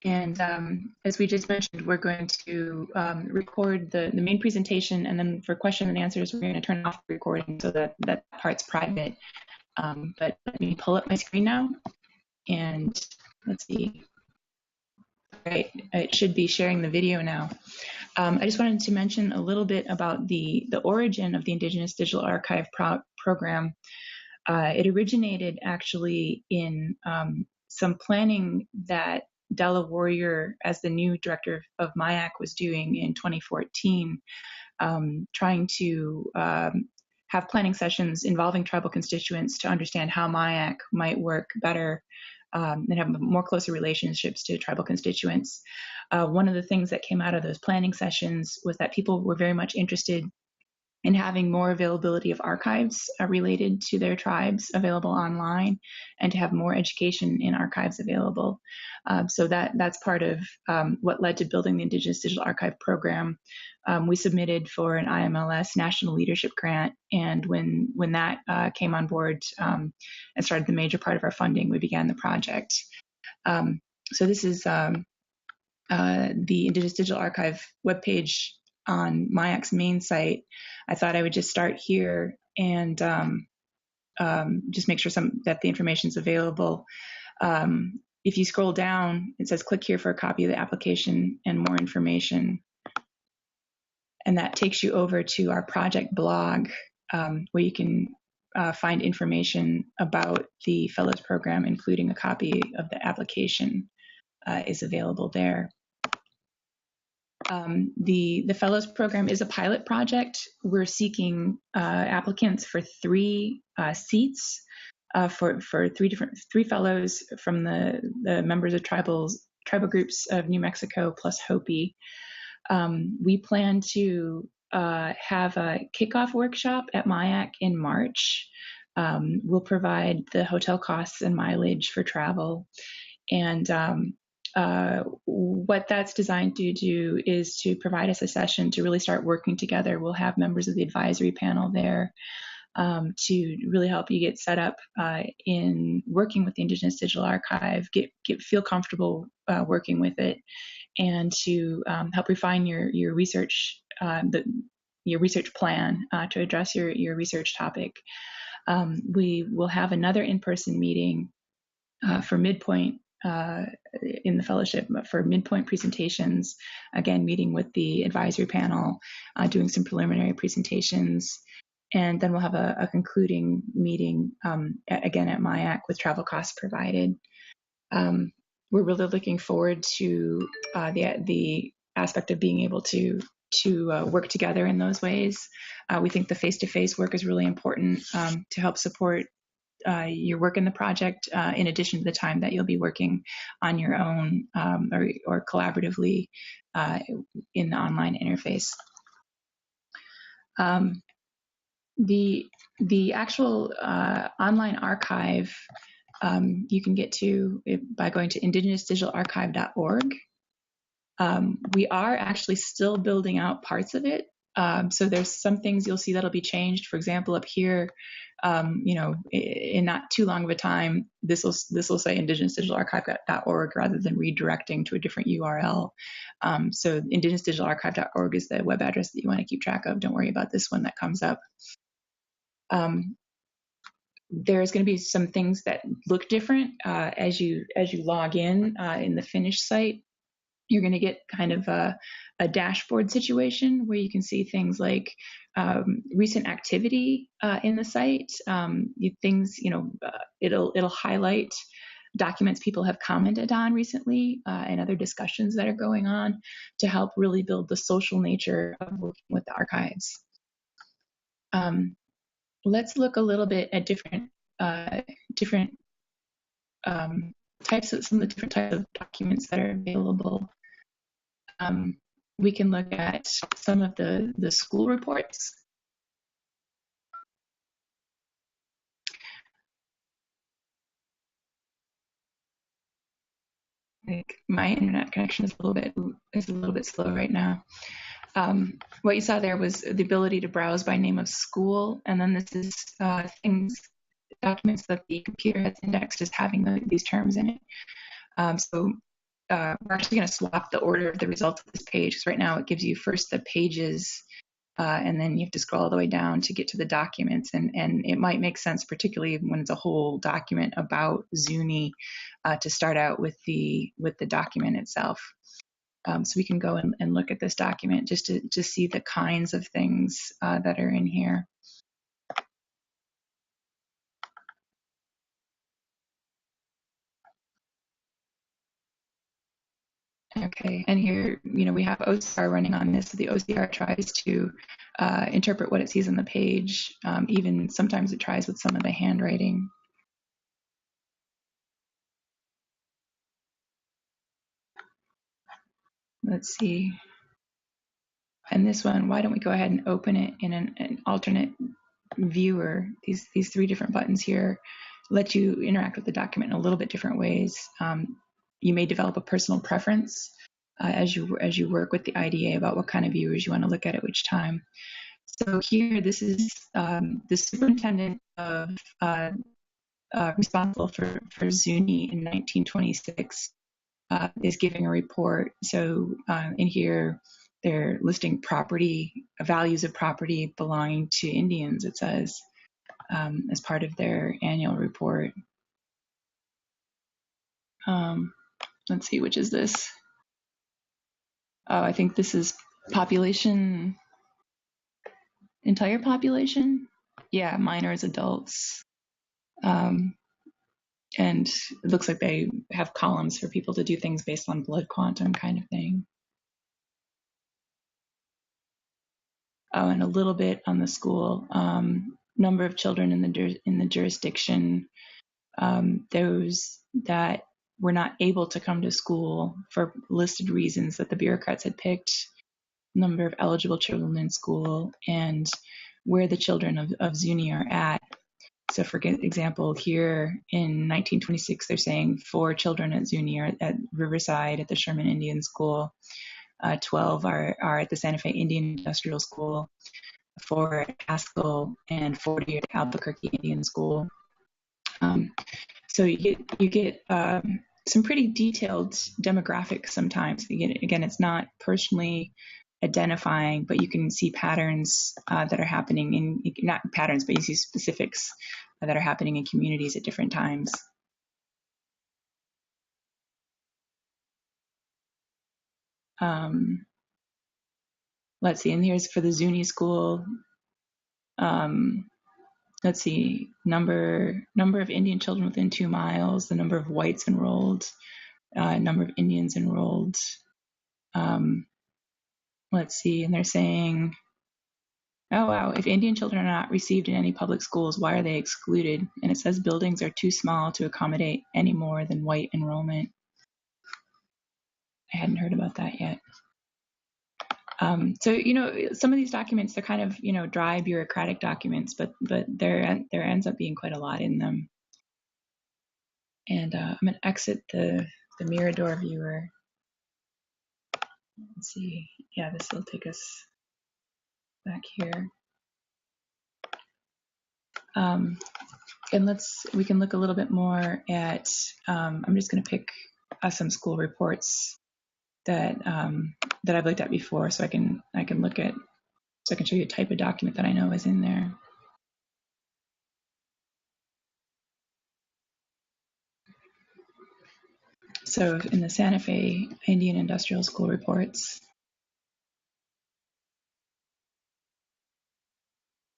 And as we just mentioned, we're going to record the main presentation, and then for question and answers, we're going to turn off the recording so that that part's private. But let me pull up my screen now, and let's see. All right, it should be sharing the video now. I just wanted to mention a little bit about the origin of the Indigenous Digital Archive program. It originated actually in some planning that Della Warrior, as the new director of MIAC, was doing in 2014, trying to have planning sessions involving tribal constituents to understand how MIAC might work better and have more closer relationships to tribal constituents. One of the things that came out of those planning sessions was that people were very much interested in having more availability of archives related to their tribes available online, and to have more education in archives available. So that's part of what led to building the Indigenous Digital Archive program. We submitted for an IMLS National Leadership Grant, and when that came on board and started the major part of our funding, we began the project. So this is the Indigenous Digital Archive webpage on MIAC's main site. I thought I would just start here and just make sure that the information is available. If you scroll down, it says click here for a copy of the application and more information. And that takes you over to our project blog, where you can find information about the Fellows program, including a copy of the application is available there. The Fellows program is a pilot project. We're seeking applicants for 3 seats for three fellows from the members of tribal groups of New Mexico plus Hopi. We plan to have a kickoff workshop at MIAC in March. We'll provide the hotel costs and mileage for travel, and what that's designed to do is to provide us a session to really start working together. We'll have members of the advisory panel there to really help you get set up in working with the Indigenous Digital Archive, feel comfortable working with it, and to help refine your research plan to address your research topic. We will have another in-person meeting for midpoint in the fellowship for midpoint presentations, again meeting with the advisory panel, doing some preliminary presentations, and then we'll have a concluding meeting again at MIAC with travel costs provided. We're really looking forward to the aspect of being able to work together in those ways. We think the face-to-face work is really important to help support your work in the project, in addition to the time that you'll be working on your own or collaboratively in the online interface. The actual online archive you can get to by going to indigenousdigitalarchive.org. We are actually still building out parts of it. So there's some things you'll see that'll be changed. For example, up here, in not too long of a time, this will say indigenousdigitalarchive.org rather than redirecting to a different URL. So indigenousdigitalarchive.org is the web address that you want to keep track of. Don't worry about this one that comes up. There's going to be some things that look different as you log in the finished site. You're going to get kind of a dashboard situation where you can see things like recent activity in the site. It'll highlight documents people have commented on recently and other discussions that are going on to help really build the social nature of working with the archives. Let's look a little bit at different types of some of the different types of documents that are available. We can look at some of the school reports. My internet connection is a little bit slow right now. What you saw there was the ability to browse by name of school, and then this is documents that the computer has indexed as having these terms in it. So we're actually going to swap the order of the results of this page, because right now it gives you first the pages, and then you have to scroll all the way down to get to the documents. And it might make sense, particularly when it's a whole document about Zuni, to start out with the document itself. So we can go and look at this document just to see the kinds of things that are in here. Okay, and here, we have OCR running on this. So the OCR tries to interpret what it sees on the page. Even sometimes it tries with some of the handwriting. Let's see. And this one, why don't we go ahead and open it in an alternate viewer? These three different buttons here let you interact with the document in a little bit different ways. You may develop a personal preference as you work with the IDA about what kind of viewers you want to look at each time. So here, this is the superintendent of responsible for Zuni in 1926 is giving a report. So in here, they're listing values of property belonging to Indians, it says, as part of their annual report. Let's see, which is this? Oh, I think this is population, entire population? Yeah, minors, adults. And it looks like they have columns for people to do things based on blood quantum kind of thing. Oh, and a little bit on the school. Number of children in the jurisdiction, those that were not able to come to school for listed reasons that the bureaucrats had picked, number of eligible children in school, and where the children of Zuni are at. So for example, here in 1926, they're saying 4 children at Zuni are at Riverside at the Sherman Indian School, 12 are at the Santa Fe Indian Industrial School, 4 at Haskell, and 40 at Albuquerque Indian School. So you get some pretty detailed demographics sometimes. Again, it's not personally identifying, but you can see patterns that are happening in, not patterns, but you see specifics that are happening in communities at different times. Let's see, and here's for the Zuni school. Let's see, number of Indian children within 2 miles, the number of whites enrolled, number of Indians enrolled. Let's see, and they're saying, oh wow, if Indian children are not received in any public schools, why are they excluded? And it says buildings are too small to accommodate any more than white enrollment. I hadn't heard about that yet. So, some of these documents, they're kind of, dry bureaucratic documents, but there ends up being quite a lot in them. And I'm going to exit the Mirador viewer. Let's see. Yeah, this will take us back here. And we can look a little bit more at, I'm just going to pick some school reports that I've looked at before, so I can look at, so I can show you a type of document that I know is in there. So in the Santa Fe Indian Industrial School reports,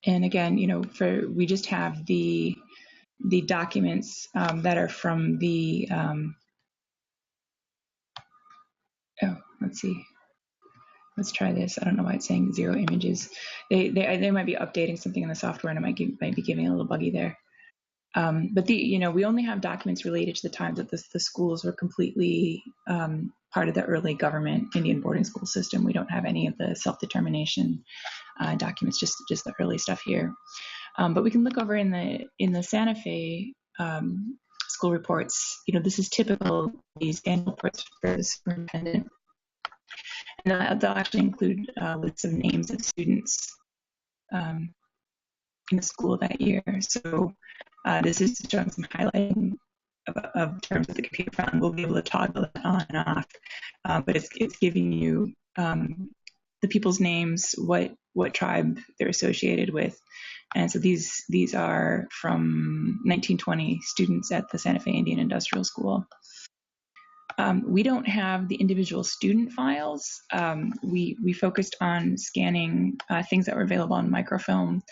and again, we just have the documents that are from the let's see. Let's try this. I don't know why it's saying 0 images. They might be updating something in the software, and it might be giving a little buggy there. But we only have documents related to the time that the schools were completely part of the early government Indian boarding school system. We don't have any of the self-determination documents, just the early stuff here. But we can look over in the Santa Fe school reports. This is typical, these annual reports for the superintendent. And they'll actually include lists of names of students in the school that year. So this is showing some highlighting of terms of the computer file, and we'll be able to toggle that on and off. But it's giving you the people's names, what tribe they're associated with. And so these are from 1920 students at the Santa Fe Indian Industrial School. We don't have the individual student files. We focused on scanning things that were available on microfilm.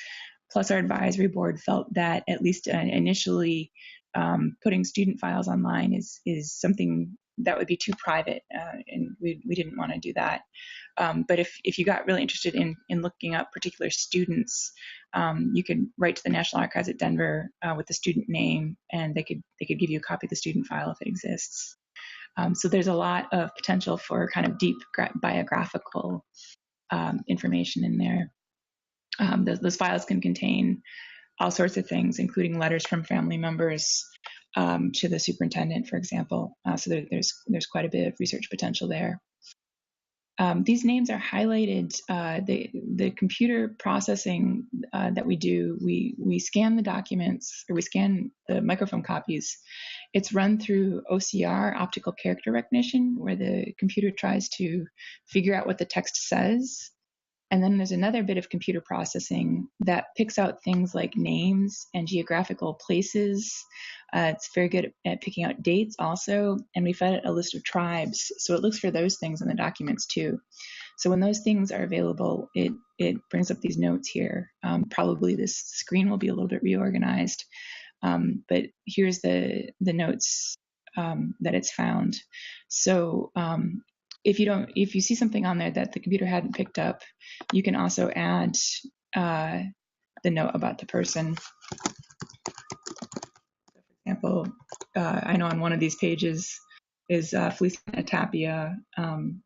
Plus, our advisory board felt that at least initially, putting student files online is something that would be too private, and we didn't want to do that. But if you got really interested in looking up particular students, you could write to the National Archives at Denver with the student name, and they could give you a copy of the student file if it exists. So there's a lot of potential for kind of deep biographical information in there. Those files can contain all sorts of things, including letters from family members to the superintendent, for example. So there's quite a bit of research potential there. These names are highlighted. The computer processing that we do, we scan the documents, or we scan the microfilm copies. It's run through OCR, optical character recognition, where the computer tries to figure out what the text says. And then there's another bit of computer processing that picks out things like names and geographical places. It's very good at picking out dates also. And we fed it a list of tribes. So it looks for those things in the documents too. So when those things are available, it brings up these notes here. Probably this screen will be a little bit reorganized. But here's the notes that it's found. So if you see something on there that the computer hadn't picked up, you can also add the note about the person. For example, I know on one of these pages is Feliciana Tapia,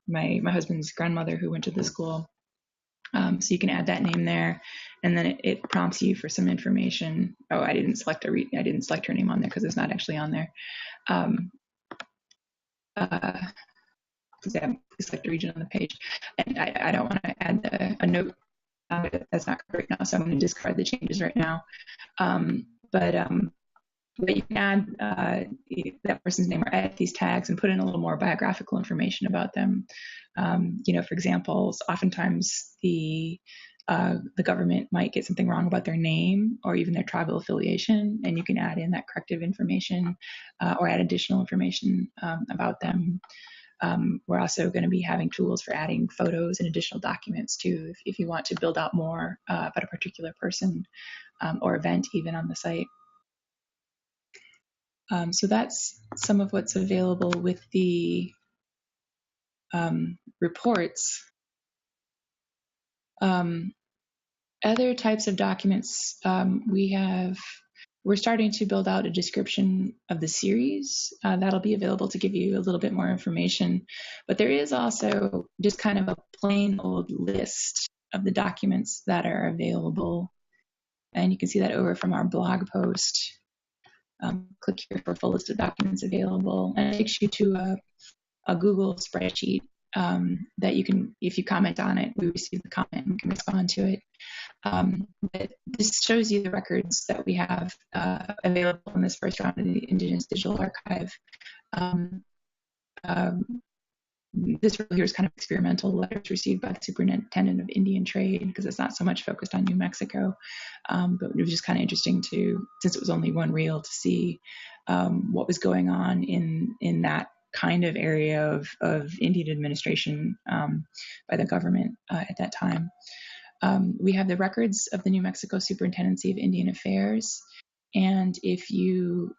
my husband's grandmother who went to the school. So you can add that name there, and then it prompts you for some information. Oh, I didn't select her name on there because it's not actually on there. Select a region on the page, and I don't want to add a note that's not correct right now, so I'm going to discard the changes right now. But you can add that person's name or add these tags and put in a little more biographical information about them. For example, oftentimes the government might get something wrong about their name or even their tribal affiliation, and you can add in that corrective information or add additional information about them. We're also going to be having tools for adding photos and additional documents too, if you want to build out more about a particular person or event even on the site. So that's some of what's available with the reports. Other types of documents, we're starting to build out a description of the series. That'll be available to give you a little bit more information. But there is also just kind of a plain old list of the documents that are available. And you can see that over from our blog post. Click here for full list of documents available. And it takes you to a Google spreadsheet that you can, if you comment on it, we receive the comment and can respond to it. But this shows you the records that we have available in this first round of the Indigenous Digital Archive. This really here is kind of experimental letters received by the Superintendent of Indian Trade, because it's not so much focused on New Mexico, but it was just kind of interesting since it was only one reel, to see what was going on in that kind of area of Indian administration by the government at that time. We have the records of the New Mexico Superintendency of Indian Affairs. And if you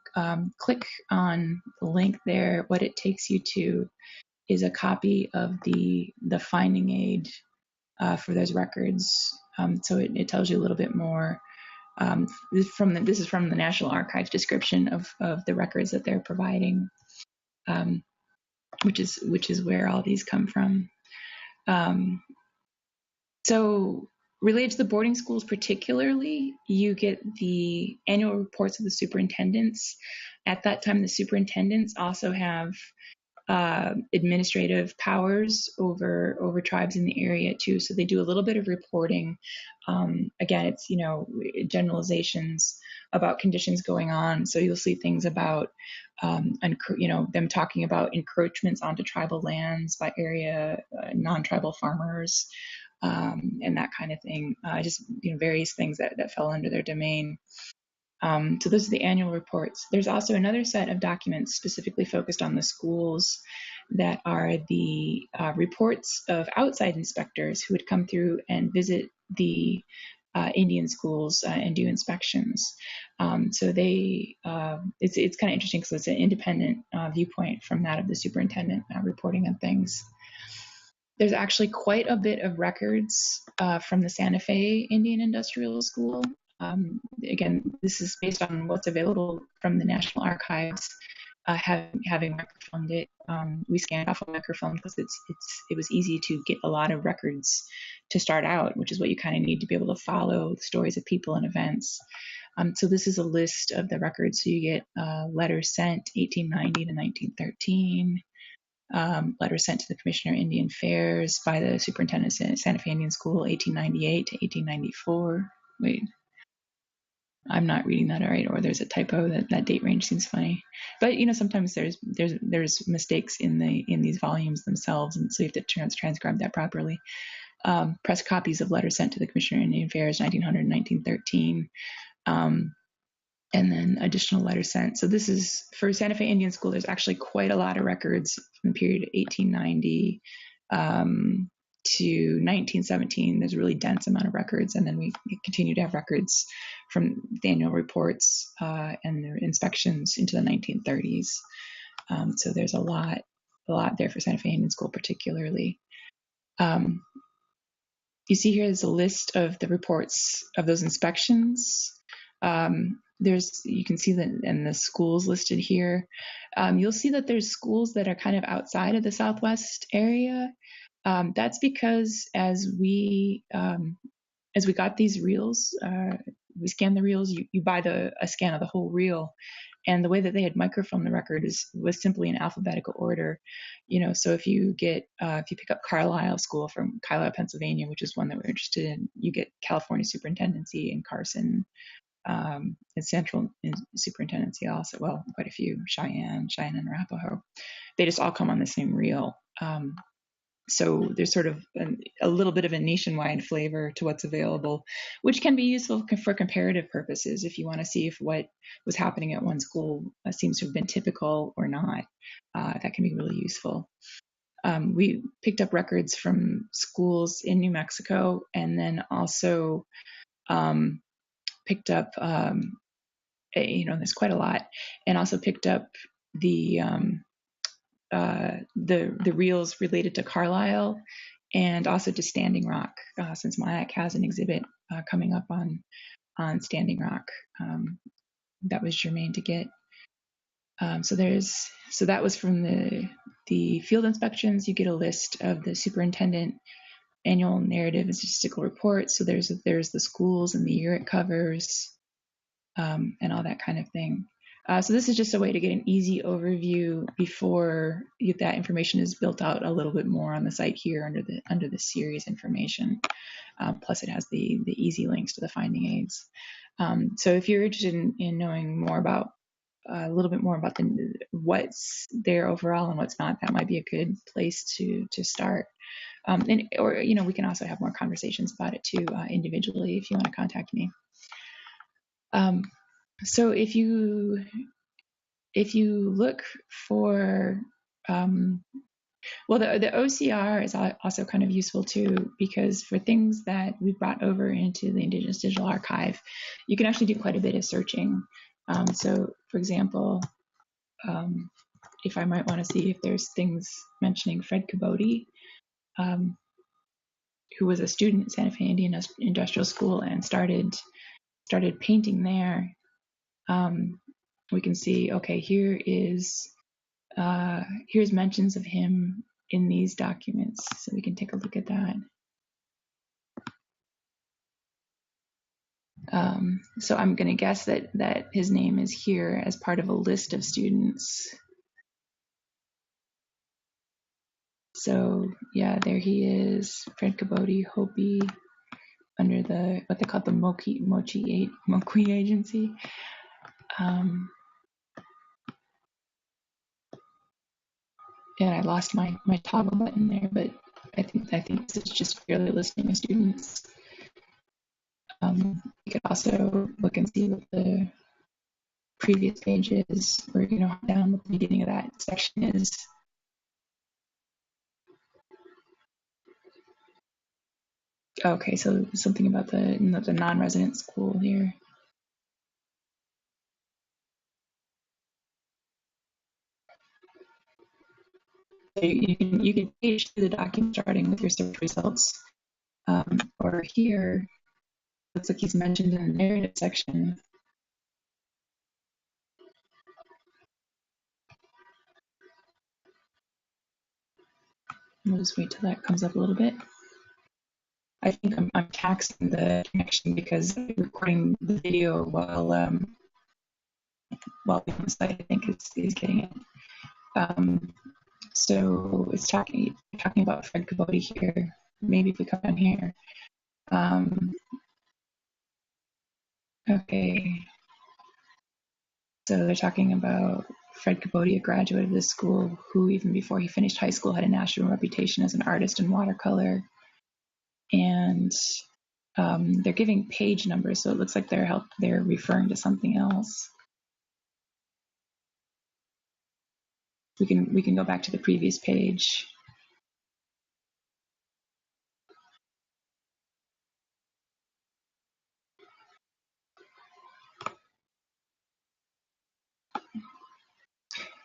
click on the link there, what it takes you to is a copy of the finding aid for those records. So it tells you a little bit more. This is from the National Archives description of the records that they're providing, which is where all these come from. So related to the boarding schools particularly, you get the annual reports of the superintendents. At that time, the superintendents also have administrative powers over tribes in the area too. So they do a little bit of reporting. Again, it's generalizations about conditions going on. So you'll see things about them talking about encroachments onto tribal lands by area non-tribal farmers and that kind of thing. Just various things that fell under their domain. So those are the annual reports. There's also another set of documents specifically focused on the schools that are the reports of outside inspectors who would come through and visit the Indian schools and do inspections. So it's kind of interesting because it's an independent viewpoint from that of the superintendent reporting on things. There's actually quite a bit of records from the Santa Fe Indian Industrial School. Again, this is based on what's available from the National Archives, having microfilmed it. We scanned off a microfilm because it was easy to get a lot of records to start out, which is what you kind of need to be able to follow the stories of people and events. So this is a list of the records. So you get letters sent 1890 to 1913, letters sent to the Commissioner of Indian Affairs by the Superintendent of Santa Fe Indian School 1898 to 1894. Wait. I'm not reading that right, or there's a typo. That date range seems funny, but sometimes there's mistakes in these volumes themselves, and so you have to transcribe that properly. Press copies of letters sent to the Commissioner of Indian Affairs 1900 and 1913, and then additional letters sent. So this is for Santa Fe Indian School. There's actually quite a lot of records from the period of 1890 to 1917. There's a really dense amount of records, and then we continue to have records from the annual reports and their inspections into the 1930s. So there's a lot there for Santa Fe Indian School particularly. You see here is a list of the reports of those inspections. You can see that, and the schools listed here. You'll see that there's schools that are kind of outside of the Southwest area. That's because as we got these reels, we scanned the reels. You buy a scan of the whole reel, and the way that they had microfilmed the record was simply in alphabetical order. So if you pick up Carlisle School from Carlisle, Pennsylvania, which is one that we're interested in, you get California Superintendency and Carson, and Central Superintendency also. Well, quite a few, Cheyenne and Arapahoe. They just all come on the same reel. So there's sort of a little bit of a nationwide flavor to what's available, which can be useful for comparative purposes if you want to see if what was happening at one school seems to have been typical or not. That can be really useful. We picked up records from schools in New Mexico, and then also picked up, there's quite a lot, and also picked up the reels related to Carlisle and also to Standing Rock, since MIAC has an exhibit coming up on Standing Rock. That was germane to get. So that was from the field inspections. You get a list of the superintendent annual narrative and statistical report. So there's the schools and the year it covers, and all that kind of thing. So this is just a way to get an easy overview before that information is built out a little bit more on the site here under the series information. Plus it has the easy links to the finding aids. So if you're interested in knowing more about a little bit more about what's there overall and what's not, that might be a good place to start. Or we can also have more conversations about it too individually if you want to contact me. So if you look for, the OCR is also kind of useful too, because for things that we brought over into the Indigenous Digital Archive, you can actually do quite a bit of searching. So for example, if I might want to see if there's things mentioning Fred Caboti, who was a student at Santa Fe Indian Industrial School and started painting there. We can see, okay, here's mentions of him in these documents. So we can take a look at that. So I'm going to guess that his name is here as part of a list of students. So yeah, there he is, Fred Caboti, Hopi, under the, what they call the Moqui Agency. And I lost my toggle button there, but I think this is just purely listening to students. You could also look and see what the previous page is, or down what the beginning of that section is. Okay, so something about the non-resident school here. So you can page through the document starting with your search results, or here looks like he's mentioned in the narrative section. We'll just wait till that comes up a little bit. I think I'm taxing the connection because I'm recording the video while the site I think is getting it. So it's talking about Fred Caboti here. Maybe if we come down here. Okay. So they're talking about Fred Caboti, a graduate of this school, who even before he finished high school had a national reputation as an artist in watercolor. And they're giving page numbers, so it looks like they're referring to something else. We can go back to the previous page.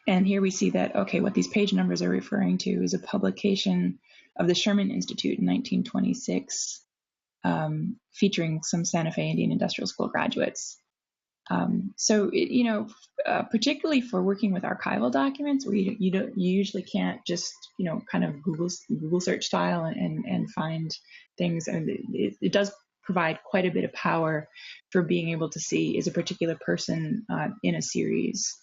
And here we see that, okay, what these page numbers are referring to is a publication of the Sherman Institute in 1926, featuring some Santa Fe Indian Industrial School graduates. So, particularly for working with archival documents, where you usually can't just, kind of Google search style and find things, and it does provide quite a bit of power for being able to see, is a particular person in a series.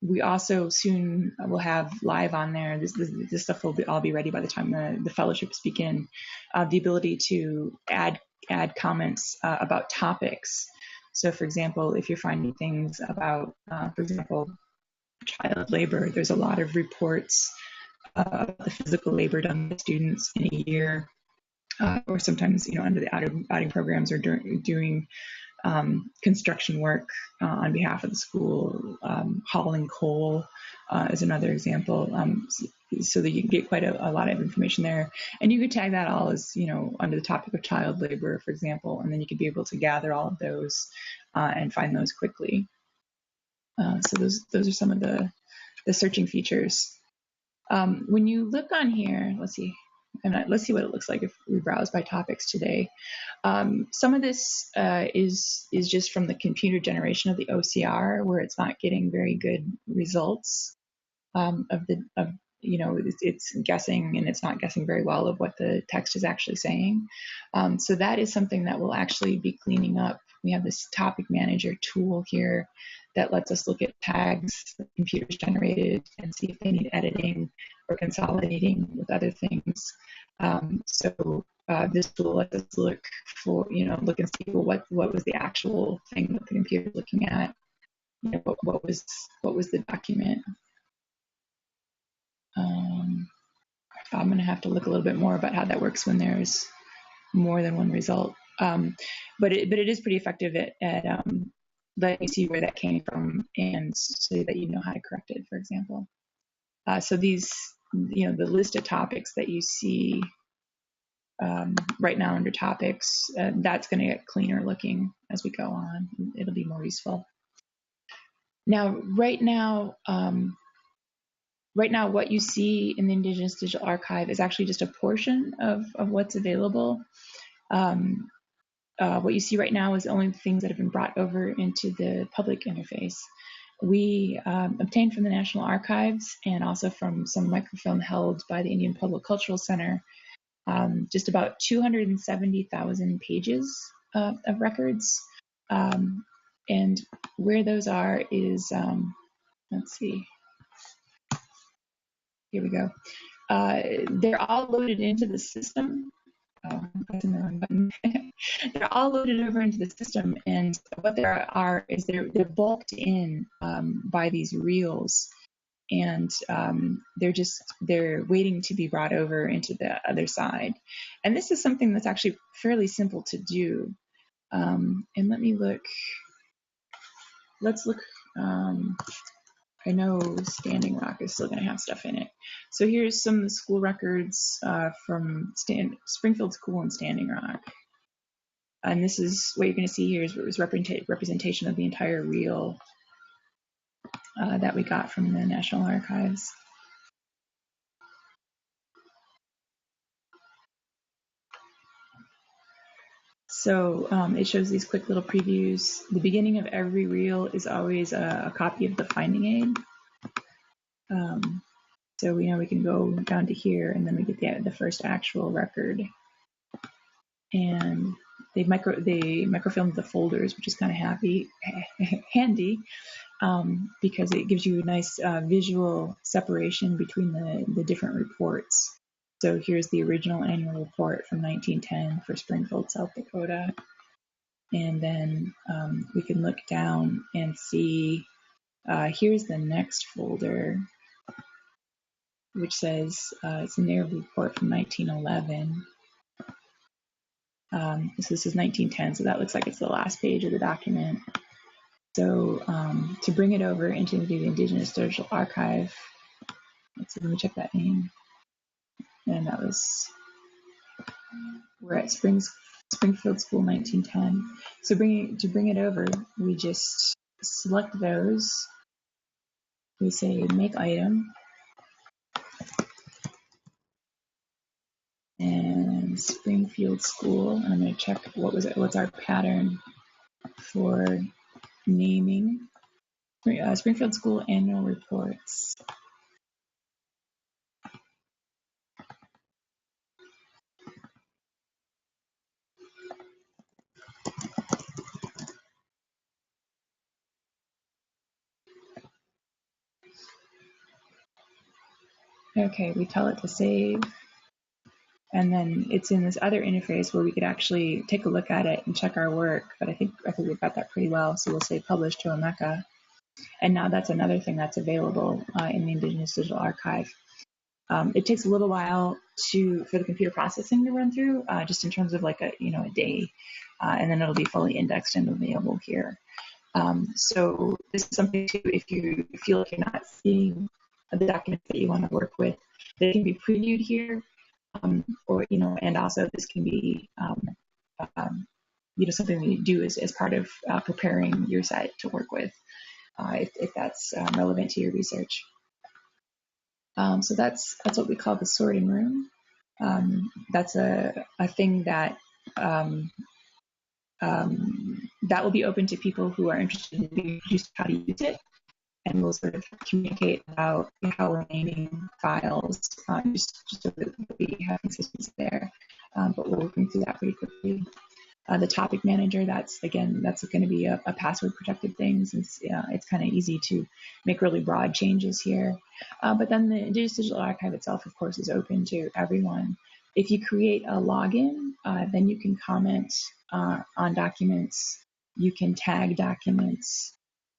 We also soon will have live on there. This stuff will all be ready by the time the fellowships begin. The ability to add comments about topics. So, for example, if you're finding things about, for example, child labor, there's a lot of reports of the physical labor done by students in a year, or sometimes, under the outing programs, or doing construction work on behalf of the school. Hauling coal is another example, so that you can get quite a lot of information there. And you could tag that all as, under the topic of child labor, for example, and then you could be able to gather all of those and find those quickly. So those are some of the searching features. When you look on here, let's see what it looks like if we browse by topics today. Some of this is just from the computer generation of the OCR, where it's not getting very good results it's guessing, and it's not guessing very well of what the text is actually saying. So that is something that we'll actually be cleaning up. We have this topic manager tool here that lets us look at tags that computers generated and see if they need editing or consolidating with other things. So this tool lets us look and see, well, what was the actual thing that the computer is looking at? What was the document? I'm going to have to look a little bit more about how that works when there's more than one result. But it is pretty effective at letting you see where that came from, and so that you know how to correct it, for example. So these, the list of topics that you see right now under topics, that's going to get cleaner looking as we go on. It'll be more useful. Now, right now, what you see in the Indigenous Digital Archive is actually just a portion of what's available. What you see right now is only the things that have been brought over into the public interface. We obtained from the National Archives and also from some microfilm held by the Indian Pueblo Cultural Center just about 270,000 pages of records. And where those are is, let's see. here we go. They're all loaded into the system. Oh, I'm pressing the wrong button. They're all loaded over into the system, and what there are is they're bulked in by these reels, and they're waiting to be brought over into the other side. And this is something that's actually fairly simple to do. And let me look. Let's look. I know Standing Rock is still going to have stuff in it. So here's some of the school records from Springfield School and Standing Rock. And this is what you're going to see here is representation of the entire reel that we got from the National Archives. So it shows these quick little previews. The beginning of every reel is always a copy of the finding aid. So we know we can go down to here, and then we get the first actual record. And they microfilmed the folders, which is kind of handy, because it gives you a nice visual separation between the different reports. So here's the original annual report from 1910 for Springfield, South Dakota. And then we can look down and see, here's the next folder, which says it's a narrative report from 1911. So this is 1910, so that looks like it's the last page of the document. So to bring it over into the Indigenous Digital Archive, let's see, let me check that name. And that was, we're at Springfield School 1910. So to bring it over, we just select those. We say make item. And Springfield School, and I'm going to check what's our pattern for naming. Springfield School annual reports. Okay, we tell it to save. And then it's in this other interface where we could actually take a look at it and check our work. But I think we've got that pretty well. So we'll say publish to Omeka. And now that's another thing that's available in the Indigenous Digital Archive. It takes a little while for the computer processing to run through, just in terms of like a day, and then it'll be fully indexed and available here. So this is something too, if you feel like you're not seeing the documents that you want to work with, they can be previewed here. Or and also this can be something that you do as part of preparing your site to work with, if that's relevant to your research. So that's what we call the sorting room. That's a thing that that will be open to people who are interested in just how to use it. And we'll sort of communicate about how we're naming files, just so that we have consistency there. But we're working through that pretty quickly. The topic manager, that's going to be a password protected thing, since it's kind of easy to make really broad changes here. But then the Indigenous Digital Archive itself, of course, is open to everyone. If you create a login, then you can comment on documents, you can tag documents,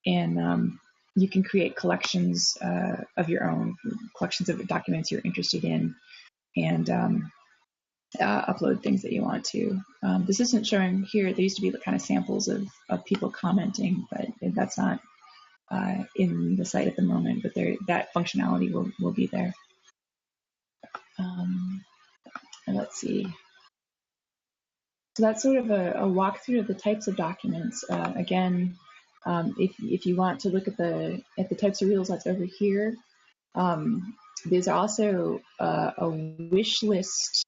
and you can create collections of your own, collections of documents you're interested in, and upload things that you want to. This isn't showing here. There used to be kind of samples of people commenting, but that's not in the site at the moment, but that functionality will be there. And let's see. So that's sort of a walkthrough of the types of documents. Again, if you want to look at the types of reels, that's over here. There's also a wish list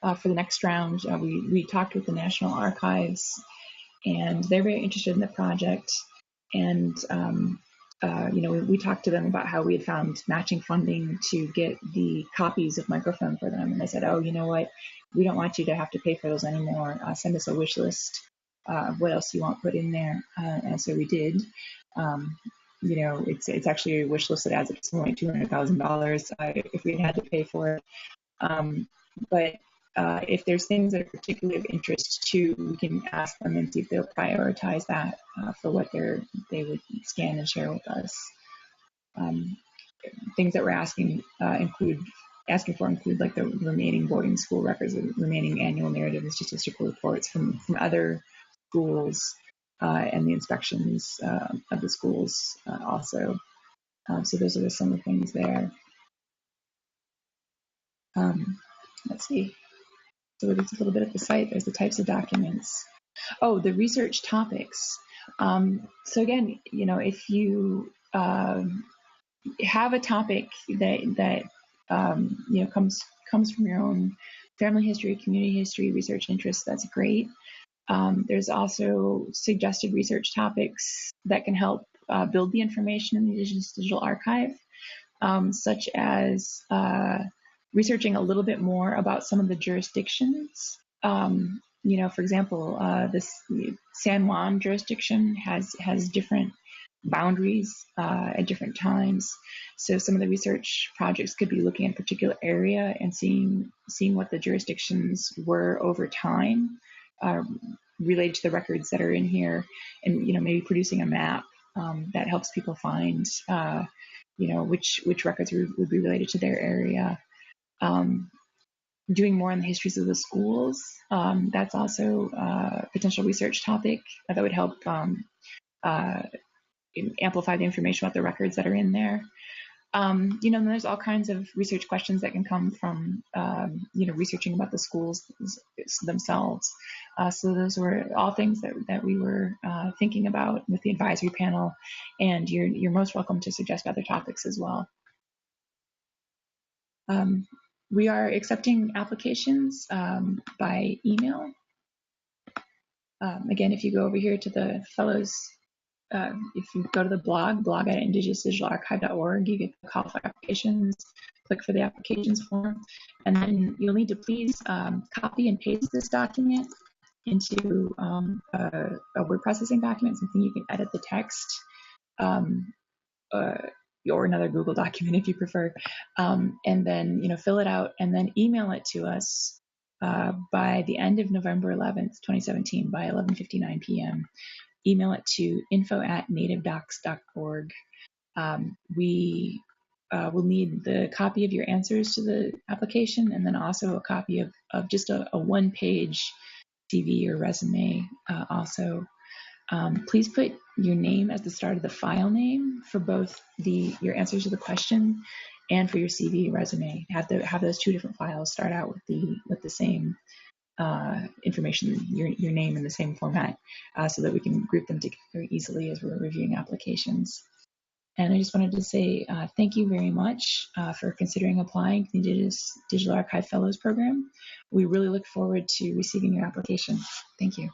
for the next round. We talked with the National Archives, and they're very interested in the project. And we talked to them about how we had found matching funding to get the copies of microfilm for them, and they said, "Oh, you know what? We don't want you to have to pay for those anymore. Send us a wish list of what else you want put in there." And so we did. it's actually wish listed as it's only $200,000 if we had to pay for it. But if there's things that are particularly of interest too, we can ask them and see if they'll prioritize that for what they would scan and share with us. Things that we're asking include like the remaining boarding school records, the remaining annual narrative and statistical reports from other schools, and the inspections of the schools also. So those are some of the things there. Let's see. So there's a little bit at the site. There's the types of documents. Oh, the research topics. So again, if you have a topic that comes from your own family history, community history, research interests, that's great. There's also suggested research topics that can help build the information in the Indigenous Digital Archive, such as researching a little bit more about some of the jurisdictions. For example, this San Juan jurisdiction has different boundaries at different times. So some of the research projects could be looking at a particular area and seeing what the jurisdictions were over time related to the records that are in here, and maybe producing a map that helps people find which records would be related to their area. Doing more on the histories of the schools, that's also a potential research topic that would help amplify the information about the records that are in there. There's all kinds of research questions that can come from, researching about the schools themselves. So those were all things that we were thinking about with the advisory panel, and you're most welcome to suggest other topics as well. We are accepting applications by email. Again, if you go over here to the Fellows, if you go to the blog at indigenousdigitalarchive.org, you get the call for applications, click for the applications form, and then you'll need to please copy and paste this document into a word processing document, something you can edit the text, or another Google document if you prefer, and then fill it out and then email it to us by the end of November 11th, 2017, by 11:59 p.m. Email it to info@nativedocs.org. We will need the copy of your answers to the application, and then also a copy of just a one-page CV or resume also. Please put your name as the start of the file name for both your answers to the question and for your CV resume. Have those two different files start out with the same information, your name in the same format, so that we can group them together easily as we're reviewing applications. And I just wanted to say thank you very much for considering applying to the Indigenous Digital Archive Fellows Program. We really look forward to receiving your application. Thank you.